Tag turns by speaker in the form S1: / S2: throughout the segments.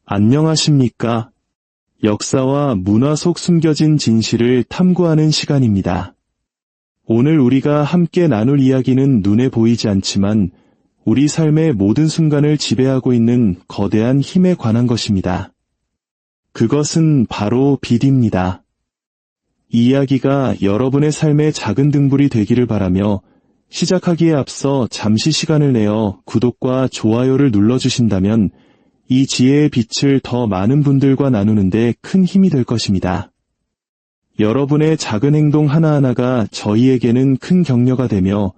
S1: 안녕하십니까? 역사와 문화 속 숨겨진 진실을 탐구하는 시간입니다. 오늘 우리가 함께 나눌 이야기는 눈에 보이지 않지만 우리 삶의 모든 순간을 지배하고 있는 거대한 힘에 관한 것입니다. 그것은 바로 빛입니다. 이 이야기가 여러분의 삶의 작은 등불이 되기를 바라며 시작하기에 앞서 잠시 시간을 내어 구독과 좋아요를 눌러주신다면 이 지혜의 빛을 더 많은 분들과 나누는데 큰 힘이 될 것입니다. 여러분의 작은 행동 하나하나가 저희에게는 큰 격려가 되며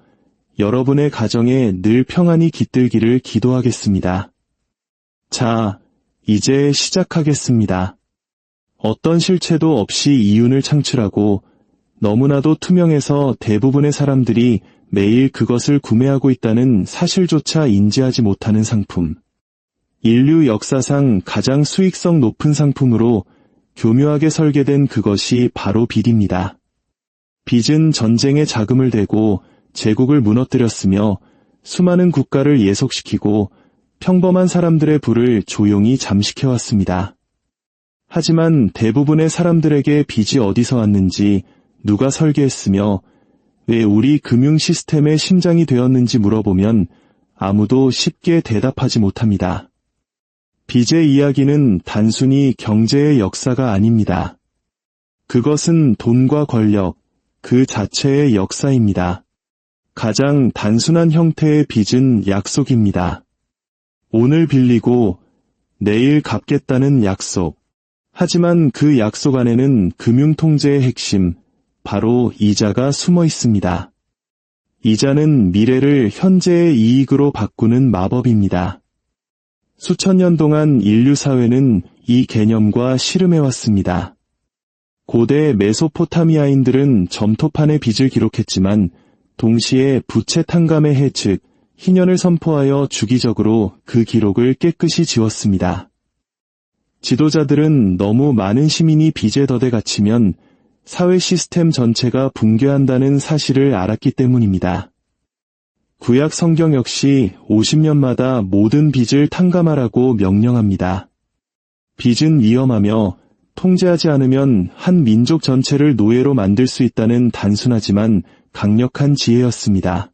S1: 여러분의 가정에 늘 평안이 깃들기를 기도하겠습니다. 자, 이제 시작하겠습니다. 어떤 실체도 없이 이윤을 창출하고 너무나도 투명해서 대부분의 사람들이 매일 그것을 구매하고 있다는 사실조차 인지하지 못하는 상품. 인류 역사상 가장 수익성 높은 상품으로 교묘하게 설계된 그것이 바로 빛입니다. 빛은 전쟁에 자금을 대고 제국을 무너뜨렸으며 수많은 국가를 예속시키고 평범한 사람들의 불을 조용히 잠식해왔습니다. 하지만 대부분의 사람들에게 빛이 어디서 왔는지, 누가 설계했으며 왜 우리 금융 시스템의 심장이 되었는지 물어보면 아무도 쉽게 대답하지 못합니다. 빛의 이야기는 단순히 경제의 역사가 아닙니다. 그것은 돈과 권력, 그 자체의 역사입니다. 가장 단순한 형태의 빚은 약속입니다. 오늘 빌리고 내일 갚겠다는 약속. 하지만 그 약속 안에는 금융통제의 핵심, 바로 이자가 숨어 있습니다. 이자는 미래를 현재의 이익으로 바꾸는 마법입니다. 수천 년 동안 인류 사회는 이 개념과 씨름해왔습니다. 고대 메소포타미아인들은 점토판에 빚을 기록했지만 동시에 부채 탕감의 해 즉 희년을 선포하여 주기적으로 그 기록을 깨끗이 지웠습니다. 지도자들은 너무 많은 시민이 빚에 덫에 갇히면 사회 시스템 전체가 붕괴한다는 사실을 알았기 때문입니다. 구약 성경 역시 50년마다 모든 빚을 탕감하라고 명령합니다. 빚은 위험하며 통제하지 않으면 한 민족 전체를 노예로 만들 수 있다는 단순하지만 강력한 지혜였습니다.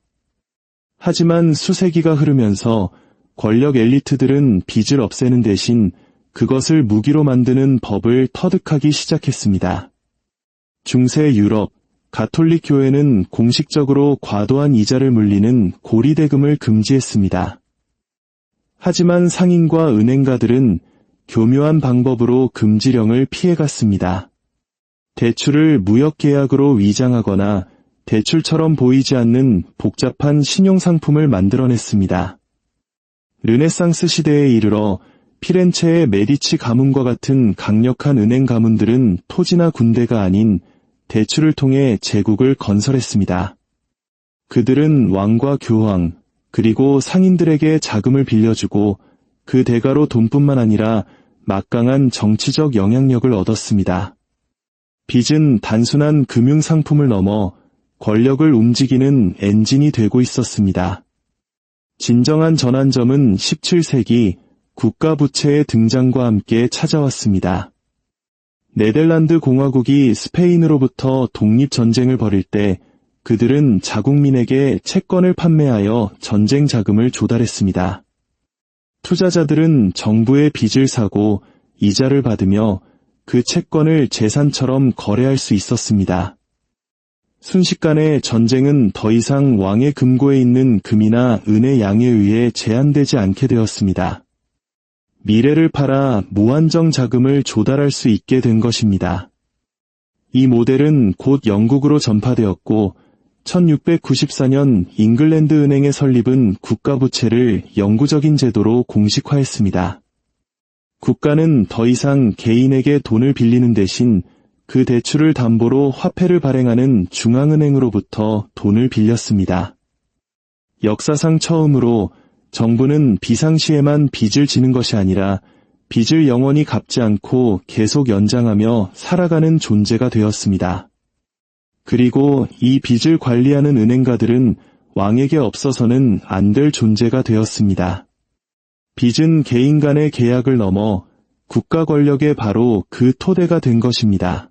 S1: 하지만 수세기가 흐르면서 권력 엘리트들은 빚을 없애는 대신 그것을 무기로 만드는 법을 터득하기 시작했습니다. 중세 유럽, 가톨릭 교회는 공식적으로 과도한 이자를 물리는 고리대금을 금지했습니다. 하지만 상인과 은행가들은 교묘한 방법으로 금지령을 피해갔습니다. 대출을 무역계약으로 위장하거나 대출처럼 보이지 않는 복잡한 신용상품을 만들어냈습니다. 르네상스 시대에 이르러 피렌체의 메디치 가문과 같은 강력한 은행 가문들은 토지나 군대가 아닌 대출을 통해 제국을 건설했습니다. 그들은 왕과 교황, 그리고 상인들에게 자금을 빌려주고 그 대가로 돈뿐만 아니라 막강한 정치적 영향력을 얻었습니다. 빚은 단순한 금융상품을 넘어 권력을 움직이는 엔진이 되고 있었습니다. 진정한 전환점은 17세기 국가부채의 등장과 함께 찾아왔습니다. 네덜란드 공화국이 스페인으로부터 독립전쟁을 벌일 때 그들은 자국민에게 채권을 판매하여 전쟁 자금을 조달했습니다. 투자자들은 정부의 빚을 사고 이자를 받으며 그 채권을 재산처럼 거래할 수 있었습니다. 순식간에 전쟁은 더 이상 왕의 금고에 있는 금이나 은의 양에 의해 제한되지 않게 되었습니다. 미래를 팔아 무한정 자금을 조달할 수 있게 된 것입니다. 이 모델은 곧 영국으로 전파되었고 1694년 잉글랜드 은행의 설립은 국가부채를 영구적인 제도로 공식화했습니다. 국가는 더 이상 개인에게 돈을 빌리는 대신 그 대출을 담보로 화폐를 발행하는 중앙은행으로부터 돈을 빌렸습니다. 역사상 처음으로 정부는 비상시에만 빚을 지는 것이 아니라 빚을 영원히 갚지 않고 계속 연장하며 살아가는 존재가 되었습니다. 그리고 이 빚을 관리하는 은행가들은 왕에게 없어서는 안 될 존재가 되었습니다. 빚은 개인 간의 계약을 넘어 국가 권력의 바로 그 토대가 된 것입니다.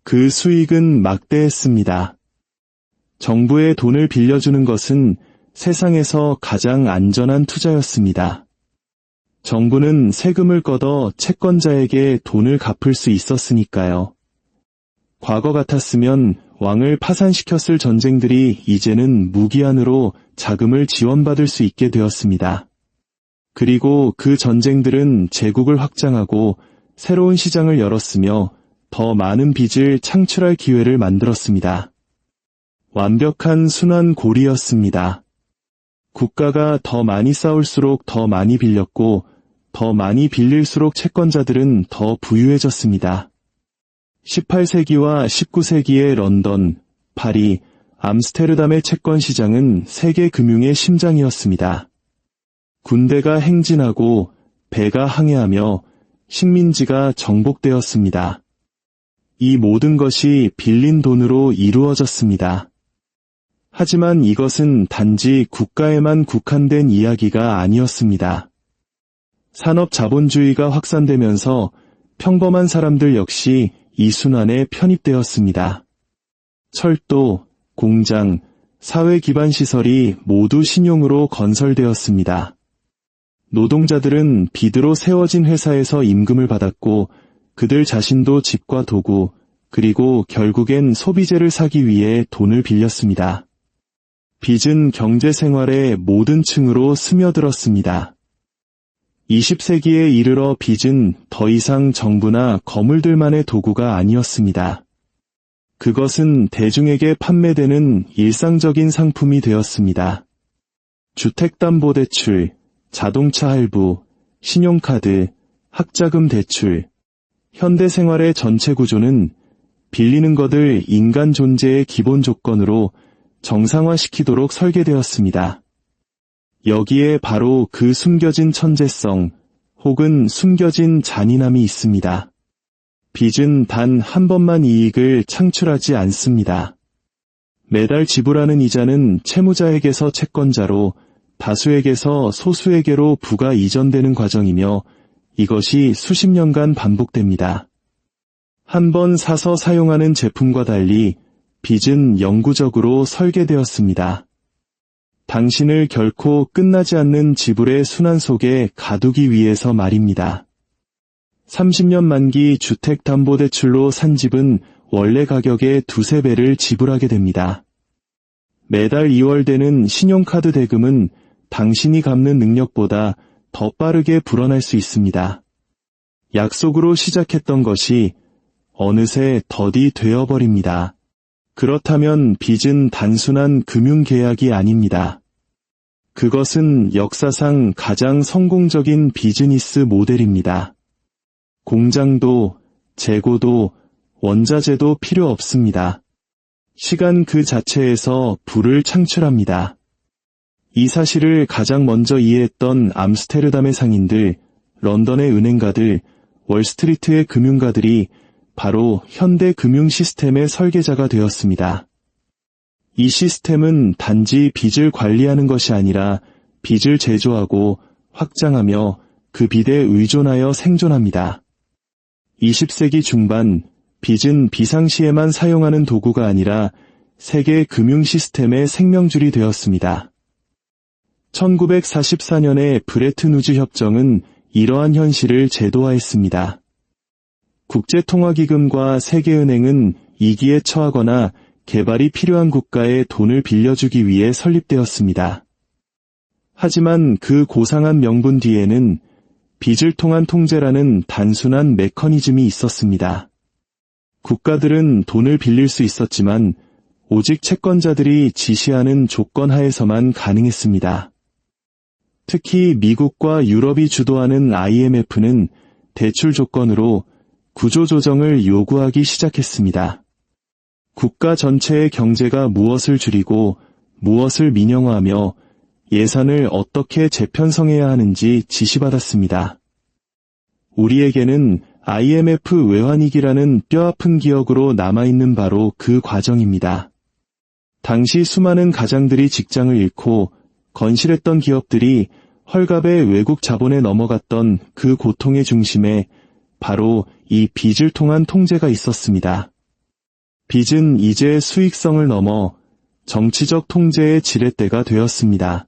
S1: 그 수익은 막대했습니다. 정부에 돈을 빌려주는 것은 세상에서 가장 안전한 투자였습니다. 정부는 세금을 걷어 채권자에게 돈을 갚을 수 있었으니까요. 과거 같았으면 왕을 파산시켰을 전쟁들이 이제는 무기한으로 자금을 지원받을 수 있게 되었습니다. 그리고 그 전쟁들은 제국을 확장하고 새로운 시장을 열었으며 더 많은 빚을 창출할 기회를 만들었습니다. 완벽한 순환고리였습니다. 국가가 더 많이 싸울수록 더 많이 빌렸고 더 많이 빌릴수록 채권자들은 더 부유해졌습니다. 18세기와 19세기의 런던, 파리, 암스테르담의 채권 시장은 세계 금융의 심장이었습니다. 군대가 행진하고 배가 항해하며 식민지가 정복되었습니다. 이 모든 것이 빌린 돈으로 이루어졌습니다. 하지만 이것은 단지 국가에만 국한된 이야기가 아니었습니다. 산업 자본주의가 확산되면서 평범한 사람들 역시 이 순환에 편입되었습니다. 철도, 공장, 사회 기반 시설이 모두 신용으로 건설되었습니다. 노동자들은 빚으로 세워진 회사에서 임금을 받았고 그들 자신도 집과 도구, 그리고 결국엔 소비재를 사기 위해 돈을 빌렸습니다. 빚은 경제 생활의 모든 층으로 스며들었습니다. 20세기에 이르러 빚은 더 이상 정부나 거물들만의 도구가 아니었습니다. 그것은 대중에게 판매되는 일상적인 상품이 되었습니다. 주택담보대출, 자동차 할부, 신용카드, 학자금 대출, 현대생활의 전체 구조는 빌리는 것을 인간 존재의 기본 조건으로 정상화시키도록 설계되었습니다. 여기에 바로 그 숨겨진 천재성 혹은 숨겨진 잔인함이 있습니다. 빚은 단 한 번만 이익을 창출하지 않습니다. 매달 지불하는 이자는 채무자에게서 채권자로 다수에게서 소수에게로 부가 이전되는 과정이며 이것이 수십 년간 반복됩니다. 한 번 사서 사용하는 제품과 달리 빚은 영구적으로 설계되었습니다. 당신을 결코 끝나지 않는 지불의 순환 속에 가두기 위해서 말입니다. 30년 만기 주택담보대출로 산 집은 원래 가격의 두세 배를 지불하게 됩니다. 매달 2월 되는 신용카드 대금은 당신이 갚는 능력보다 더 빠르게 불어날 수 있습니다. 약속으로 시작했던 것이 어느새 덫이 되어버립니다. 그렇다면 빚은 단순한 금융계약이 아닙니다. 그것은 역사상 가장 성공적인 비즈니스 모델입니다. 공장도, 재고도, 원자재도 필요 없습니다. 시간 그 자체에서 부를 창출합니다. 이 사실을 가장 먼저 이해했던 암스테르담의 상인들, 런던의 은행가들, 월스트리트의 금융가들이 바로 현대 금융 시스템의 설계자가 되었습니다. 이 시스템은 단지 빚을 관리하는 것이 아니라 빚을 제조하고 확장하며 그 빚에 의존하여 생존합니다. 20세기 중반, 빚은 비상시에만 사용하는 도구가 아니라 세계 금융 시스템의 생명줄이 되었습니다. 1944년의 브레튼 우즈 협정은 이러한 현실을 제도화했습니다. 국제통화기금과 세계은행은 위기에 처하거나 개발이 필요한 국가에 돈을 빌려주기 위해 설립되었습니다. 하지만 그 고상한 명분 뒤에는 빚을 통한 통제라는 단순한 메커니즘이 있었습니다. 국가들은 돈을 빌릴 수 있었지만 오직 채권자들이 지시하는 조건 하에서만 가능했습니다. 특히 미국과 유럽이 주도하는 IMF는 대출 조건으로 구조조정을 요구하기 시작했습니다. 국가 전체의 경제가 무엇을 줄이고 무엇을 민영화하며 예산을 어떻게 재편성해야 하는지 지시받았습니다. 우리에게는 IMF 외환위기라는 뼈아픈 기억으로 남아있는 바로 그 과정입니다. 당시 수많은 가장들이 직장을 잃고 건실했던 기업들이 헐갑의 외국 자본에 넘어갔던 그 고통의 중심에 바로 이 빚을 통한 통제가 있었습니다. 빚은 이제 수익성을 넘어 정치적 통제의 지렛대가 되었습니다.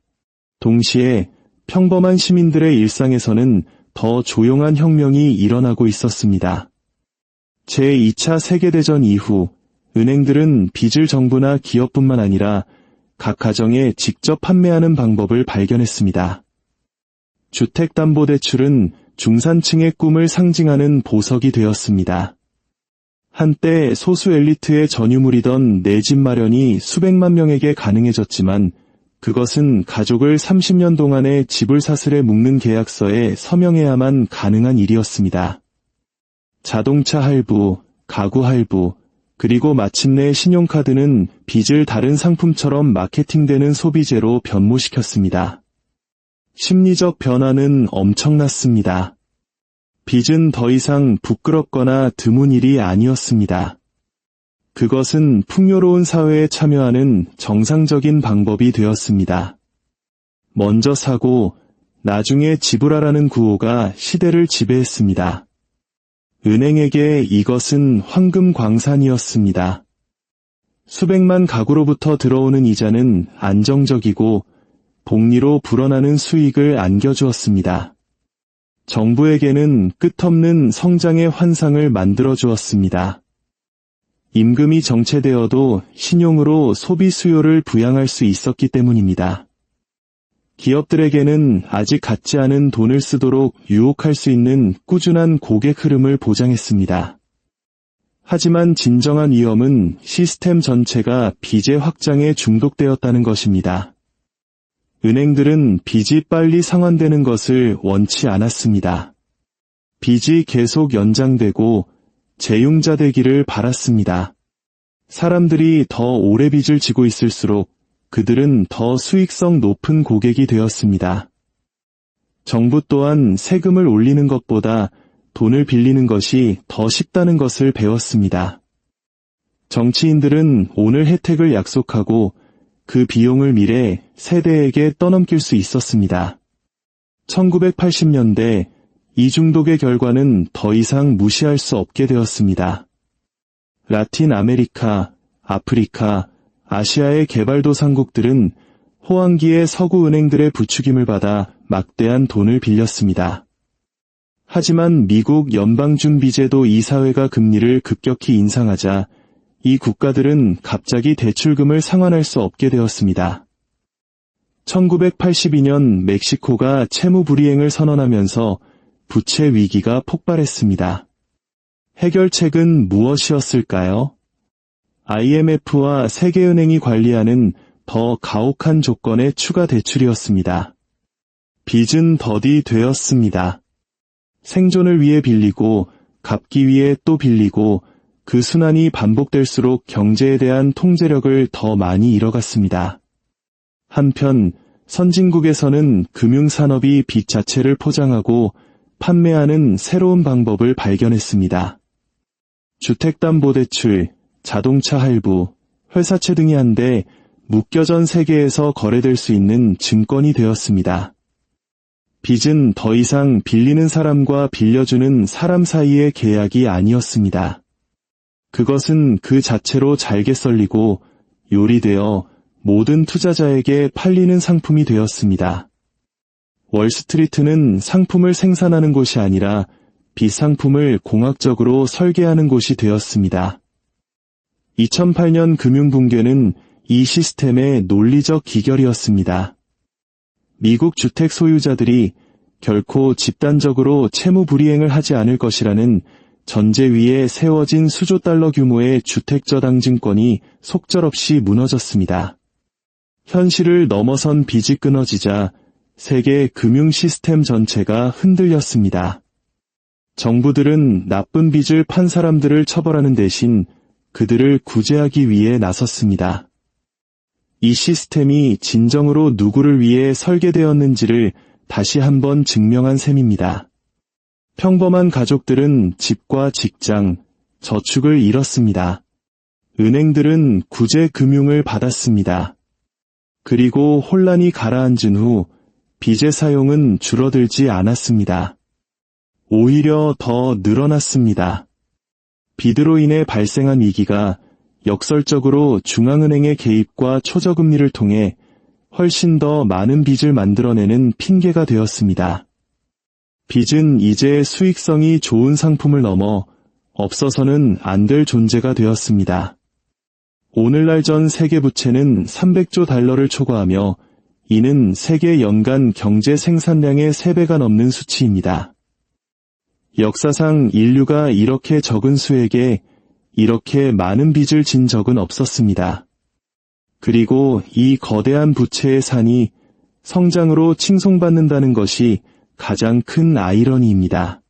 S1: 동시에 평범한 시민들의 일상에서는 더 조용한 혁명이 일어나고 있었습니다. 제2차 세계대전 이후 은행들은 빚을 정부나 기업뿐만 아니라 각 가정에 직접 판매하는 방법을 발견했습니다. 주택담보대출은 중산층의 꿈을 상징하는 보석이 되었습니다. 한때 소수 엘리트의 전유물이던 내 집 마련이 수백만 명에게 가능해졌지만 그것은 가족을 30년 동안의 집을 사슬에 묶는 계약서에 서명해야만 가능한 일이었습니다. 자동차 할부, 가구 할부, 그리고 마침내 신용카드는 빚을 다른 상품처럼 마케팅되는 소비재로 변모시켰습니다. 심리적 변화는 엄청났습니다. 빚은 더 이상 부끄럽거나 드문 일이 아니었습니다. 그것은 풍요로운 사회에 참여하는 정상적인 방법이 되었습니다. 먼저 사고, 나중에 지불하라는 구호가 시대를 지배했습니다. 은행에게 이것은 황금 광산이었습니다. 수백만 가구로부터 들어오는 이자는 안정적이고 복리로 불어나는 수익을 안겨주었습니다. 정부에게는 끝없는 성장의 환상을 만들어주었습니다. 임금이 정체되어도 신용으로 소비 수요를 부양할 수 있었기 때문입니다. 기업들에게는 아직 갖지 않은 돈을 쓰도록 유혹할 수 있는 꾸준한 고객 흐름을 보장했습니다. 하지만 진정한 위험은 시스템 전체가 빚의 확장에 중독되었다는 것입니다. 은행들은 빚이 빨리 상환되는 것을 원치 않았습니다. 빚이 계속 연장되고 재융자 되기를 바랐습니다. 사람들이 더 오래 빚을 지고 있을수록 그들은 더 수익성 높은 고객이 되었습니다. 정부 또한 세금을 올리는 것보다 돈을 빌리는 것이 더 쉽다는 것을 배웠습니다. 정치인들은 오늘 혜택을 약속하고 그 비용을 미래 세대에게 떠넘길 수 있었습니다. 1980년대 이 중독의 결과는 더 이상 무시할 수 없게 되었습니다. 라틴 아메리카, 아프리카, 아시아의 개발도상국들은 호황기의 서구 은행들의 부추김을 받아 막대한 돈을 빌렸습니다. 하지만 미국 연방준비제도 이사회가 금리를 급격히 인상하자 이 국가들은 갑자기 대출금을 상환할 수 없게 되었습니다. 1982년 멕시코가 채무불이행을 선언하면서 부채 위기가 폭발했습니다. 해결책은 무엇이었을까요? IMF와 세계은행이 관리하는 더 가혹한 조건의 추가 대출이었습니다. 빚은 더디 되었습니다. 생존을 위해 빌리고 갚기 위해 또 빌리고 그 순환이 반복될수록 경제에 대한 통제력을 더 많이 잃어갔습니다. 한편 선진국에서는 금융산업이 빚 자체를 포장하고 판매하는 새로운 방법을 발견했습니다. 주택담보대출, 자동차 할부, 회사채 등이 한데 묶여전 세계에서 거래될 수 있는 증권이 되었습니다. 빚은 더 이상 빌리는 사람과 빌려주는 사람 사이의 계약이 아니었습니다. 그것은 그 자체로 잘게 썰리고 요리되어 모든 투자자에게 팔리는 상품이 되었습니다. 월스트리트는 상품을 생산하는 곳이 아니라 빚상품을 공학적으로 설계하는 곳이 되었습니다. 2008년 금융붕괴는 이 시스템의 논리적 기결이었습니다. 미국 주택 소유자들이 결코 집단적으로 채무 불이행을 하지 않을 것이라는 전제 위에 세워진 수조 달러 규모의 주택저당증권이 속절없이 무너졌습니다. 현실을 넘어선 빚이 끊어지자 세계 금융 시스템 전체가 흔들렸습니다. 정부들은 나쁜 빚을 판 사람들을 처벌하는 대신 그들을 구제하기 위해 나섰습니다. 이 시스템이 진정으로 누구를 위해 설계되었는지를 다시 한번 증명한 셈입니다. 평범한 가족들은 집과 직장, 저축을 잃었습니다. 은행들은 구제 금융을 받았습니다. 그리고 혼란이 가라앉은 후 빚의 사용은 줄어들지 않았습니다. 오히려 더 늘어났습니다. 빚으로 인해 발생한 위기가 역설적으로 중앙은행의 개입과 초저금리를 통해 훨씬 더 많은 빚을 만들어내는 핑계가 되었습니다. 빚은 이제 수익성이 좋은 상품을 넘어 없어서는 안 될 존재가 되었습니다. 오늘날 전 세계 부채는 300조 달러를 초과하며 이는 세계 연간 경제 생산량의 3배가 넘는 수치입니다. 역사상 인류가 이렇게 적은 수에게 이렇게 많은 빚을 진 적은 없었습니다. 그리고 이 거대한 부채의 산이 성장으로 칭송받는다는 것이 가장 큰 아이러니입니다.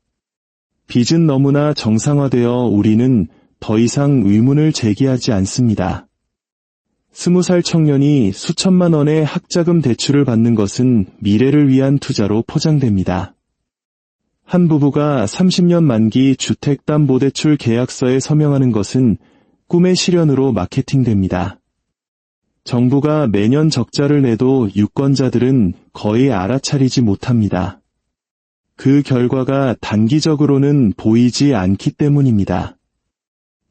S1: 빚은 너무나 정상화되어 우리는 더 이상 의문을 제기하지 않습니다. 20살 청년이 수천만 원의 학자금 대출을 받는 것은 미래를 위한 투자로 포장됩니다. 한 부부가 30년 만기 주택담보대출 계약서에 서명하는 것은 꿈의 실현으로 마케팅됩니다. 정부가 매년 적자를 내도 유권자들은 거의 알아차리지 못합니다. 그 결과가 단기적으로는 보이지 않기 때문입니다.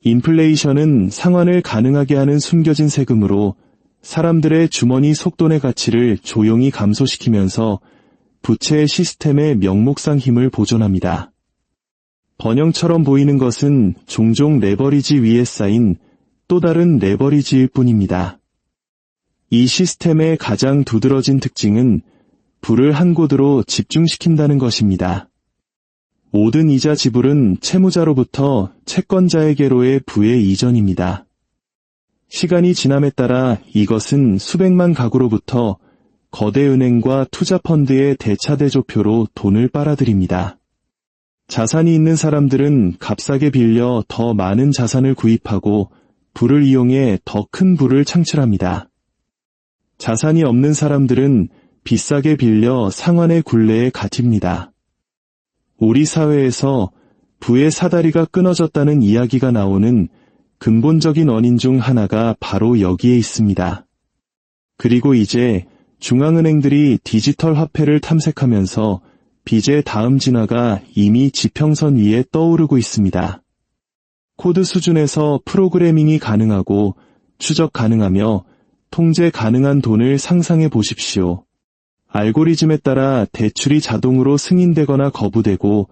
S1: 인플레이션은 상환을 가능하게 하는 숨겨진 세금으로 사람들의 주머니 속돈의 가치를 조용히 감소시키면서 부채 시스템의 명목상 힘을 보존합니다. 번영처럼 보이는 것은 종종 레버리지 위에 쌓인 또 다른 레버리지일 뿐입니다. 이 시스템의 가장 두드러진 특징은 부를 한 곳으로 집중시킨다는 것입니다. 모든 이자 지불은 채무자로부터 채권자에게로의 부의 이전입니다. 시간이 지남에 따라 이것은 수백만 가구로부터 거대 은행과 투자펀드의 대차대조표로 돈을 빨아들입니다. 자산이 있는 사람들은 값싸게 빌려 더 많은 자산을 구입하고 부를 이용해 더 큰 부를 창출합니다. 자산이 없는 사람들은 비싸게 빌려 상환의 굴레에 갇힙니다. 우리 사회에서 부의 사다리가 끊어졌다는 이야기가 나오는 근본적인 원인 중 하나가 바로 여기에 있습니다. 그리고 이제 중앙은행들이 디지털 화폐를 탐색하면서 빚의 다음 진화가 이미 지평선 위에 떠오르고 있습니다. 코드 수준에서 프로그래밍이 가능하고 추적 가능하며 통제 가능한 돈을 상상해 보십시오. 알고리즘에 따라 대출이 자동으로 승인되거나 거부되고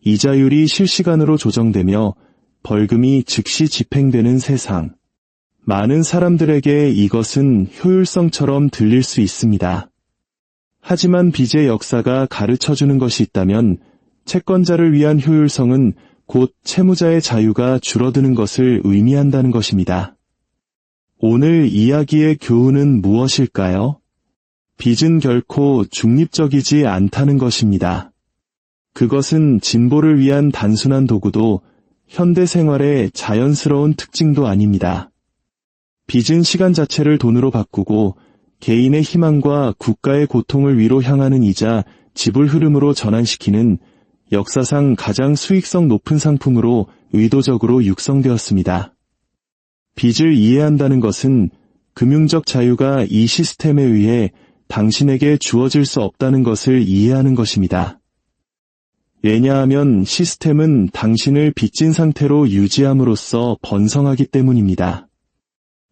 S1: 이자율이 실시간으로 조정되며 벌금이 즉시 집행되는 세상. 많은 사람들에게 이것은 효율성처럼 들릴 수 있습니다. 하지만 빚의 역사가 가르쳐주는 것이 있다면 채권자를 위한 효율성은 곧 채무자의 자유가 줄어드는 것을 의미한다는 것입니다. 오늘 이야기의 교훈은 무엇일까요? 빚은 결코 중립적이지 않다는 것입니다. 그것은 진보를 위한 단순한 도구도 현대 생활의 자연스러운 특징도 아닙니다. 빚은 시간 자체를 돈으로 바꾸고 개인의 희망과 국가의 고통을 위로 향하는 이자 지불 흐름으로 전환시키는 역사상 가장 수익성 높은 상품으로 의도적으로 육성되었습니다. 빚을 이해한다는 것은 금융적 자유가 이 시스템에 의해 당신에게 주어질 수 없다는 것을 이해하는 것입니다. 왜냐하면 시스템은 당신을 빚진 상태로 유지함으로써 번성하기 때문입니다.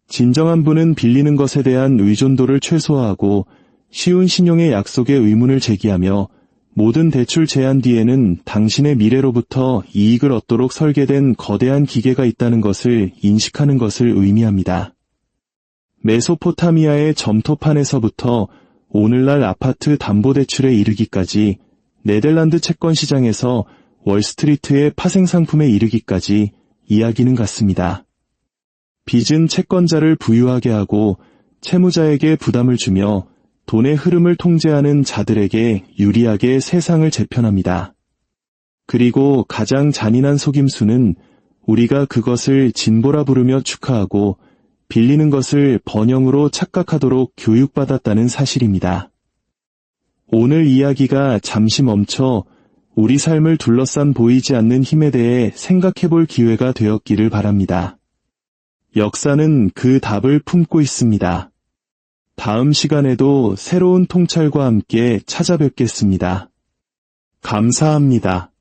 S1: 진정한 부는 빌리는 것에 대한 의존도를 최소화하고 쉬운 신용의 약속에 의문을 제기하며 모든 대출 제한 뒤에는 당신의 미래로부터 이익을 얻도록 설계된 거대한 기계가 있다는 것을 인식하는 것을 의미합니다. 메소포타미아의 점토판에서부터 오늘날 아파트 담보대출에 이르기까지 네덜란드 채권 시장에서 월스트리트의 파생상품에 이르기까지 이야기는 같습니다. 빚은 채권자를 부유하게 하고 채무자에게 부담을 주며 돈의 흐름을 통제하는 자들에게 유리하게 세상을 재편합니다. 그리고 가장 잔인한 속임수는 우리가 그것을 진보라 부르며 축하하고 빌리는 것을 번영으로 착각하도록 교육받았다는 사실입니다. 오늘 이야기가 잠시 멈춰 우리 삶을 둘러싼 보이지 않는 힘에 대해 생각해볼 기회가 되었기를 바랍니다. 역사는 그 답을 품고 있습니다. 다음 시간에도 새로운 통찰과 함께 찾아뵙겠습니다. 감사합니다.